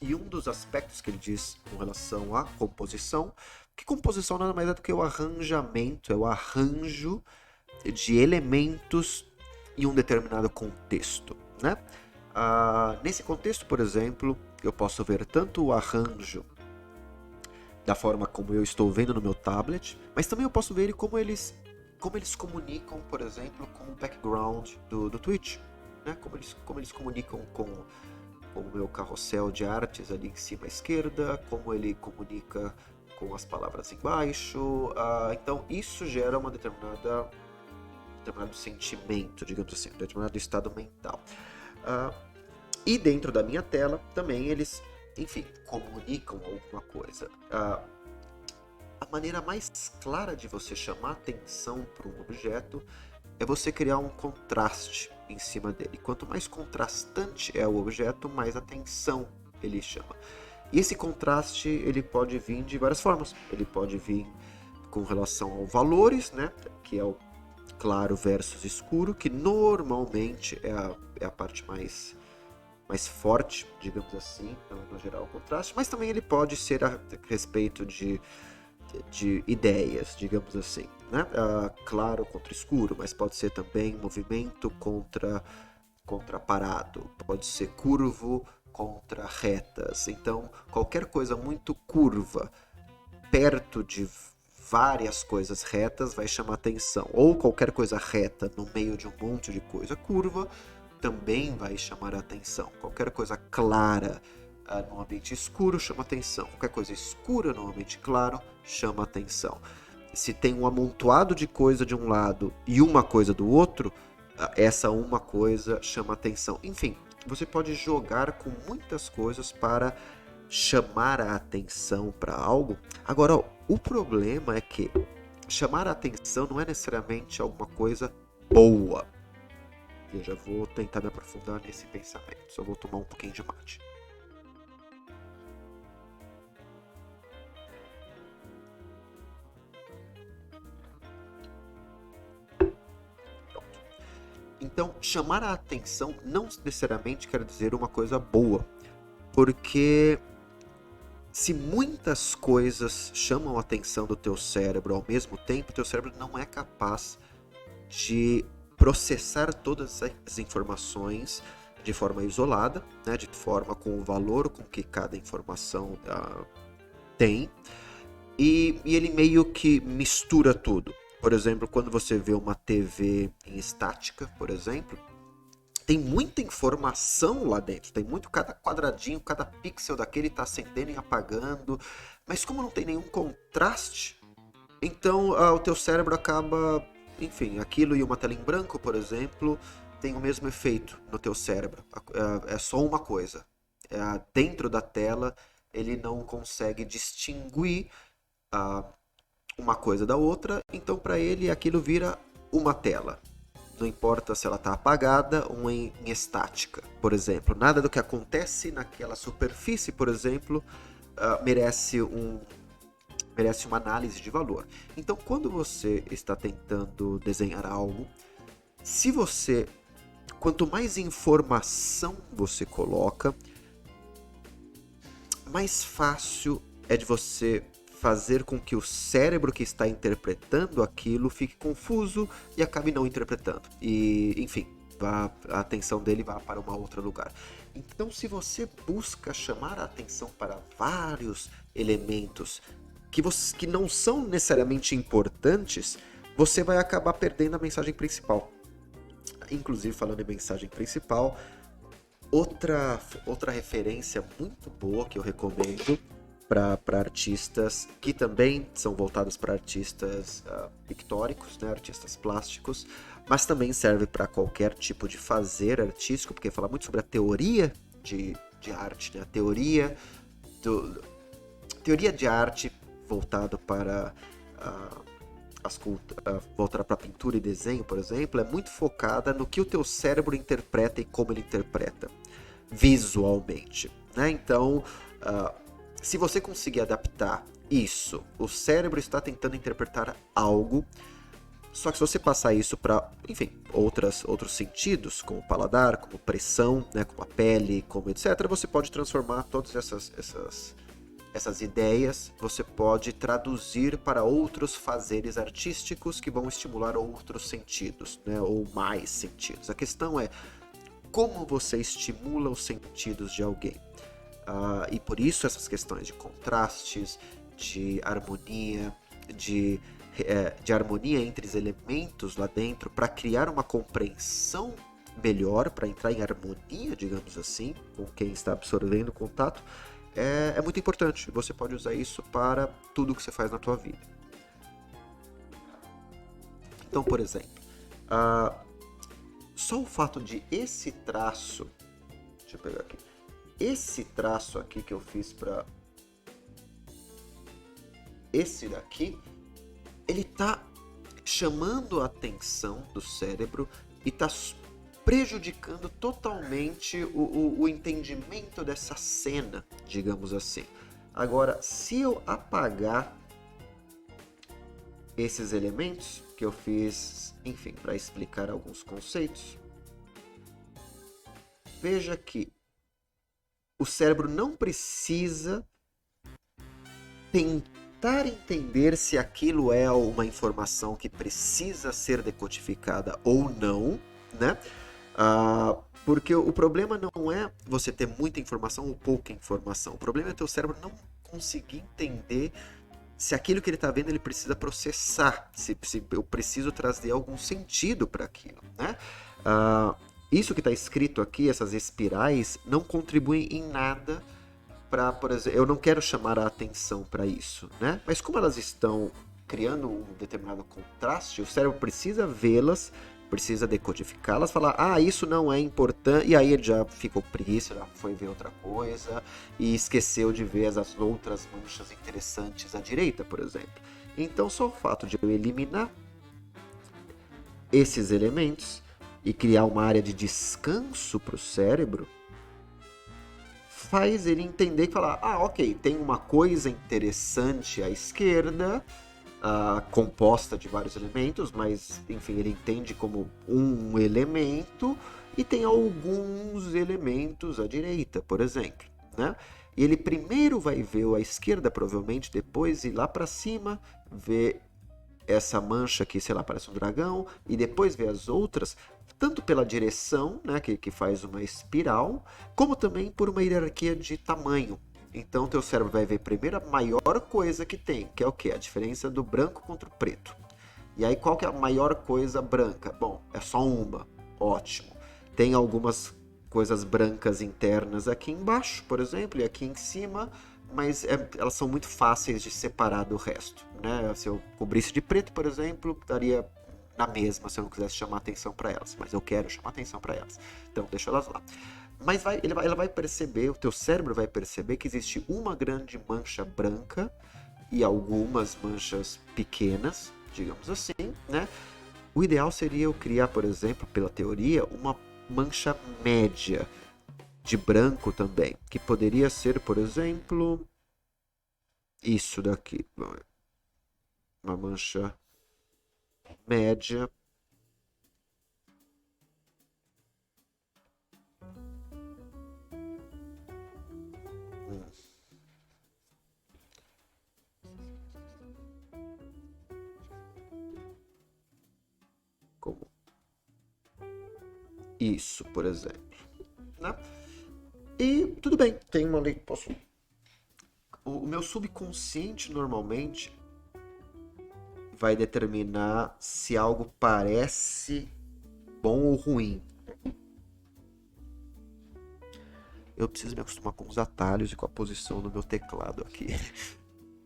E um dos aspectos que ele diz com relação à composição, que composição nada mais é do que o arranjamento, é o arranjo de elementos em um determinado contexto, né? Nesse contexto, por exemplo, eu posso ver tanto o arranjo da forma como eu estou vendo no meu tablet, mas também eu posso ver como eles comunicam, por exemplo, com o background do Twitch, né? Como eles comunicam com o meu carrossel de artes ali em cima à esquerda, como ele comunica com as palavras embaixo. Então isso gera um determinado sentimento, digamos assim, um determinado estado mental. E dentro da minha tela também eles, enfim, comunicam alguma coisa. A maneira mais clara de você chamar atenção para um objeto é você criar um contraste em cima dele. Quanto mais contrastante é o objeto, mais atenção ele chama. E esse contraste ele pode vir de várias formas. Ele pode vir com relação aos valores, né, que é o claro versus escuro, que normalmente é a parte mais forte, digamos assim, no geral, o contraste, mas também ele pode ser a respeito de ideias, digamos assim, né? Claro contra escuro, mas pode ser também movimento contra parado, pode ser curvo contra retas. Então, qualquer coisa muito curva perto de várias coisas retas vai chamar atenção, ou qualquer coisa reta no meio de um monte de coisa curva também vai chamar a atenção. Qualquer coisa clara num ambiente escuro chama atenção. Qualquer coisa escura num ambiente claro chama atenção. Se tem um amontoado de coisa de um lado e uma coisa do outro, essa uma coisa chama atenção. Enfim, você pode jogar com muitas coisas para chamar a atenção para algo. Agora, o problema é que chamar a atenção não é necessariamente alguma coisa boa. Eu já vou tentar me aprofundar nesse pensamento. Só vou tomar um pouquinho de mate. Pronto. Então, chamar a atenção não necessariamente quer dizer uma coisa boa. Porque se muitas coisas chamam a atenção do teu cérebro ao mesmo tempo, teu cérebro não é capaz de processar todas as informações de forma isolada, né, de forma com o valor com que cada informação tem, e ele meio que mistura tudo. Por exemplo, quando você vê uma TV em estática, por exemplo, tem muita informação lá dentro, tem muito, cada quadradinho, cada pixel daquele está acendendo e apagando, mas como não tem nenhum contraste, então o teu cérebro acaba, enfim, aquilo e uma tela em branco, por exemplo, tem o mesmo efeito no teu cérebro. É só uma coisa. Dentro da tela, ele não consegue distinguir uma coisa da outra, então para ele aquilo vira uma tela. Não importa se ela está apagada ou em estática, por exemplo. Nada do que acontece naquela superfície, por exemplo, merece uma análise de valor. Então, quando você está tentando desenhar algo, quanto mais informação você coloca, mais fácil é de você fazer com que o cérebro que está interpretando aquilo fique confuso e acabe não interpretando. E, enfim, a atenção dele vá para um outro lugar. Então, se você busca chamar a atenção para vários elementos que não são necessariamente importantes, você vai acabar perdendo a mensagem principal. Inclusive, falando em mensagem principal, outra referência muito boa que eu recomendo para artistas que também são voltados para artistas pictóricos, né, artistas plásticos, mas também serve para qualquer tipo de fazer artístico, porque fala muito sobre a teoria de arte, né, a teoria de arte voltado para voltada para pintura e desenho, por exemplo, é muito focada no que o teu cérebro interpreta e como ele interpreta visualmente, né? Então, se você conseguir adaptar isso, o cérebro está tentando interpretar algo, só que se você passar isso para, enfim, outros sentidos, como o paladar, como pressão, né, como a pele, como etc., você pode transformar todas essas ideias, você pode traduzir para outros fazeres artísticos que vão estimular outros sentidos, né, ou mais sentidos. A questão é como você estimula os sentidos de alguém. E por isso essas questões de contrastes, de harmonia, de harmonia entre os elementos lá dentro, para criar uma compreensão melhor, para entrar em harmonia, digamos assim, com quem está absorvendo o contato, é muito importante. Você pode usar isso para tudo que você faz na tua vida. Então, por exemplo, só o fato de esse traço, deixa eu pegar aqui, esse traço aqui que eu fiz para esse daqui, ele tá chamando a atenção do cérebro e tá prejudicando totalmente o entendimento dessa cena, digamos assim. Agora, se eu apagar esses elementos que eu fiz, enfim, para explicar alguns conceitos, veja que o cérebro não precisa tentar entender se aquilo é uma informação que precisa ser decodificada ou não, né? Porque o problema não é você ter muita informação ou pouca informação. O problema é teu cérebro não conseguir entender se aquilo que ele está vendo ele precisa processar, se eu preciso trazer algum sentido para aquilo, né? Isso que está escrito aqui, essas espirais, não contribuem em nada para, por exemplo, eu não quero chamar a atenção para isso, né? Mas como elas estão criando um determinado contraste, o cérebro precisa vê-las, precisa decodificá-las, falar, isso não é importante, e aí ele já ficou preguiça, já foi ver outra coisa, e esqueceu de ver as outras manchas interessantes à direita, por exemplo. Então, só o fato de eu eliminar esses elementos e criar uma área de descanso para o cérebro, faz ele entender e falar, ok, tem uma coisa interessante à esquerda, composta de vários elementos, mas, enfim, ele entende como um elemento, e tem alguns elementos à direita, por exemplo, né? E ele primeiro vai ver a esquerda, provavelmente, depois ir lá para cima, ver essa mancha aqui, sei lá, parece um dragão, e depois ver as outras, tanto pela direção, né, que faz uma espiral, como também por uma hierarquia de tamanho. Então, teu cérebro vai ver primeiro a maior coisa que tem, que é o quê? A diferença do branco contra o preto. E aí, qual que é a maior coisa branca? Bom, é só uma. Ótimo. Tem algumas coisas brancas internas aqui embaixo, por exemplo, e aqui em cima, mas elas são muito fáceis de separar do resto, né? Se eu cobrisse de preto, por exemplo, daria na mesma se eu não quisesse chamar atenção para elas, mas eu quero chamar atenção para elas, então deixa elas lá. Mas ela vai perceber, o teu cérebro vai perceber que existe uma grande mancha branca e algumas manchas pequenas, digamos assim, né? O ideal seria eu criar, por exemplo, pela teoria, uma mancha média de branco também, que poderia ser, por exemplo, isso daqui. Uma mancha média. Como isso, por exemplo. Né? E tudo bem, tem uma lei que posso. O meu subconsciente normalmente vai determinar se algo parece bom ou ruim. Eu preciso me acostumar com os atalhos e com a posição do meu teclado aqui,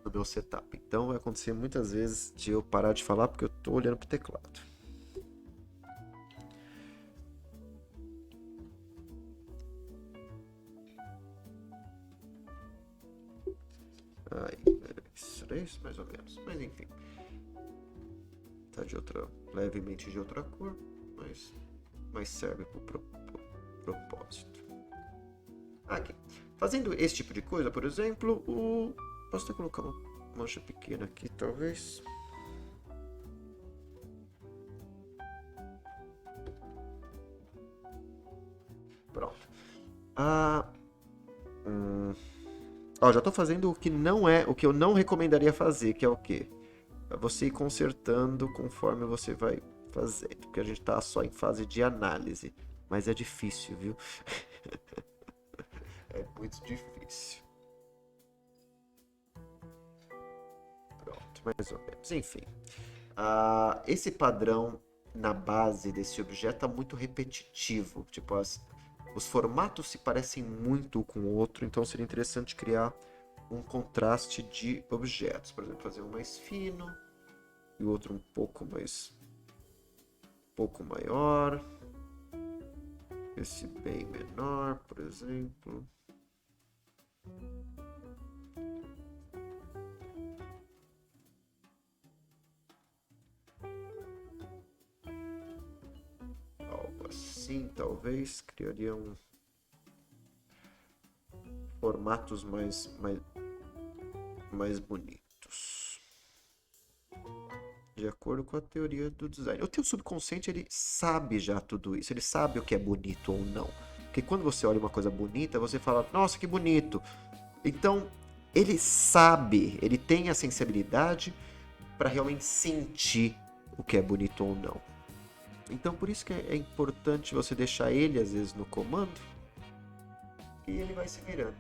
no meu setup. Então vai acontecer muitas vezes de eu parar de falar porque eu tô olhando pro teclado. Aí, era isso mais ou menos. Mas enfim. Tá de outra, levemente de outra cor, mas serve pro propósito. Aqui. Fazendo esse tipo de coisa, por exemplo, posso até colocar uma mancha pequena aqui, talvez. Pronto. Já estou fazendo o que não é, o que eu não recomendaria fazer, que é o quê? É você ir consertando conforme você vai fazendo, porque a gente está só em fase de análise, mas é difícil, viu? É muito difícil. Pronto, mais ou menos. Enfim, esse padrão na base desse objeto é muito repetitivo. Tipo, os formatos se parecem muito com o outro, então seria interessante criar um contraste de objetos. Por exemplo, fazer um mais fino e o outro um pouco maior. Esse bem menor, por exemplo. Algo assim, talvez. Criaria formatos mais bonitos. De acordo com a teoria do design. O teu subconsciente, ele sabe já tudo isso. Ele sabe o que é bonito ou não. Porque quando você olha uma coisa bonita, você fala, nossa, que bonito. Então, ele sabe, ele tem a sensibilidade para realmente sentir o que é bonito ou não. Então, por isso que é importante você deixar ele, às vezes, no comando. E ele vai se virando.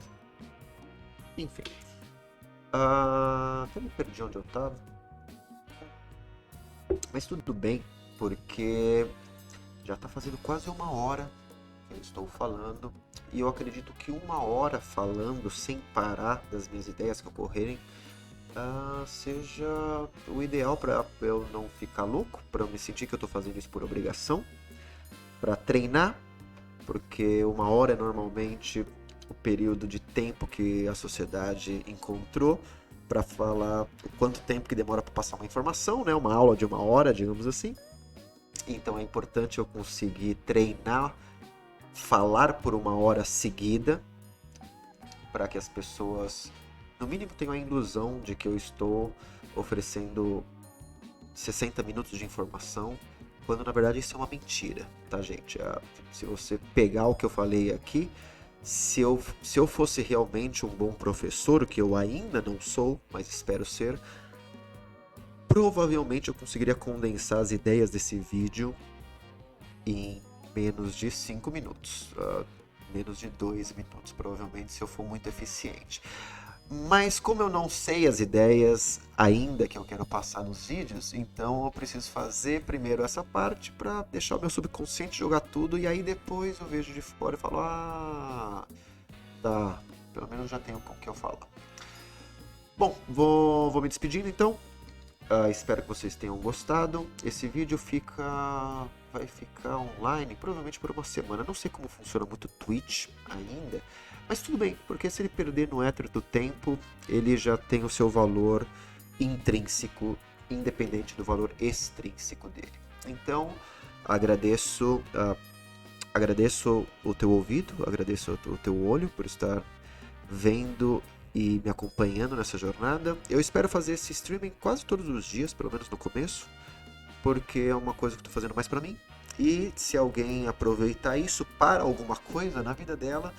Enfim. Até me perdi onde eu estava. Mas tudo bem, porque já está fazendo quase 1 hora que eu estou falando. E eu acredito que 1 hora falando sem parar das minhas ideias que ocorrerem seja o ideal para eu não ficar louco, para eu me sentir que eu estou fazendo isso por obrigação, para treinar, porque 1 hora é normalmente o período de tempo que a sociedade encontrou para falar o quanto tempo que demora para passar uma informação, né? Uma aula de 1 hora, digamos assim. Então é importante eu conseguir treinar, falar por 1 hora seguida, para que as pessoas, no mínimo, tenham a ilusão de que eu estou oferecendo 60 minutos de informação, quando na verdade isso é uma mentira, tá, gente? Se você pegar o que eu falei aqui, se eu fosse realmente um bom professor, o que eu ainda não sou, mas espero ser, provavelmente eu conseguiria condensar as ideias desse vídeo em menos de 5 minutos. Menos de 2 minutos, provavelmente, se eu for muito eficiente. Mas como eu não sei as ideias ainda que eu quero passar nos vídeos, então eu preciso fazer primeiro essa parte para deixar o meu subconsciente jogar tudo, e aí depois eu vejo de fora e falo, tá, pelo menos já tenho com o que eu falar. Bom, vou me despedindo então. Espero que vocês tenham gostado. Esse vídeo vai ficar online provavelmente por 1 semana. Não sei como funciona muito o Twitch ainda, mas tudo bem, porque se ele perder no éter do tempo, ele já tem o seu valor intrínseco, independente do valor extrínseco dele. Então, agradeço, agradeço o teu ouvido, agradeço o teu olho por estar vendo e me acompanhando nessa jornada. Eu espero fazer esse streaming quase todos os dias, pelo menos no começo, porque é uma coisa que eu estou fazendo mais para mim. E se alguém aproveitar isso para alguma coisa na vida dela,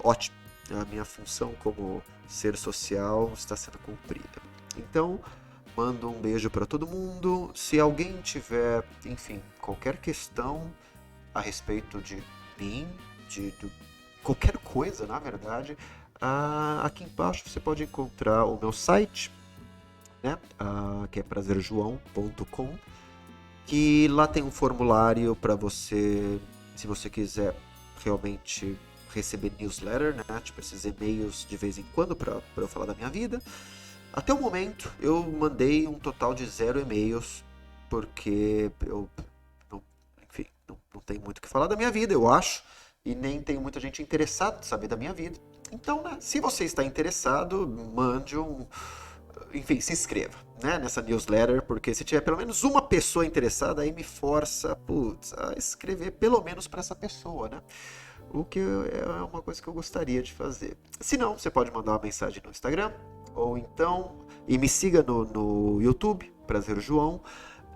ótimo. A minha função como ser social está sendo cumprida. Então, mando um beijo para todo mundo. Se alguém tiver, enfim, qualquer questão a respeito de mim, de qualquer coisa, na verdade, aqui embaixo você pode encontrar o meu site, né? Que é prazerjoão.com, que lá tem um formulário para você, se você quiser realmente receber newsletter, né? Tipo esses e-mails de vez em quando para eu falar da minha vida. Até o momento eu mandei um total de 0 e-mails, porque eu não, enfim, não tenho muito o que falar da minha vida, eu acho, e nem tenho muita gente interessada em saber da minha vida. Então, né, se você está interessado, mande enfim, se inscreva, né, nessa newsletter, porque se tiver pelo menos uma pessoa interessada, aí me força, putz, a escrever pelo menos para essa pessoa, né? O que é uma coisa que eu gostaria de fazer. Se não, você pode mandar uma mensagem no Instagram, ou então, e me siga no YouTube, Prazer João.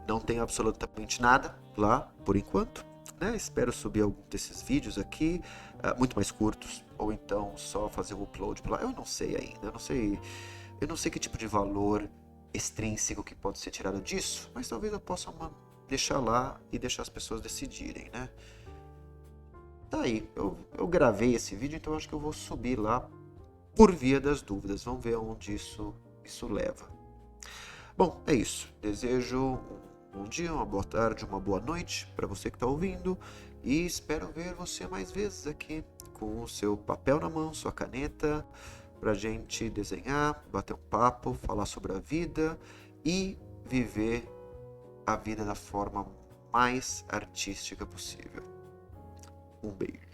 Não tem absolutamente nada lá, por enquanto, né? Espero subir algum desses vídeos aqui, muito mais curtos, ou então só fazer o upload por lá. Eu não sei ainda, eu não sei que tipo de valor extrínseco que pode ser tirado disso, mas talvez eu possa deixar lá e deixar as pessoas decidirem, né? Tá aí, eu gravei esse vídeo, então acho que eu vou subir lá por via das dúvidas. Vamos ver aonde isso leva. Bom, é isso. Desejo um bom dia, uma boa tarde, uma boa noite para você que está ouvindo e espero ver você mais vezes aqui com o seu papel na mão, sua caneta, para gente desenhar, bater um papo, falar sobre a vida e viver a vida da forma mais artística possível. Um beijo.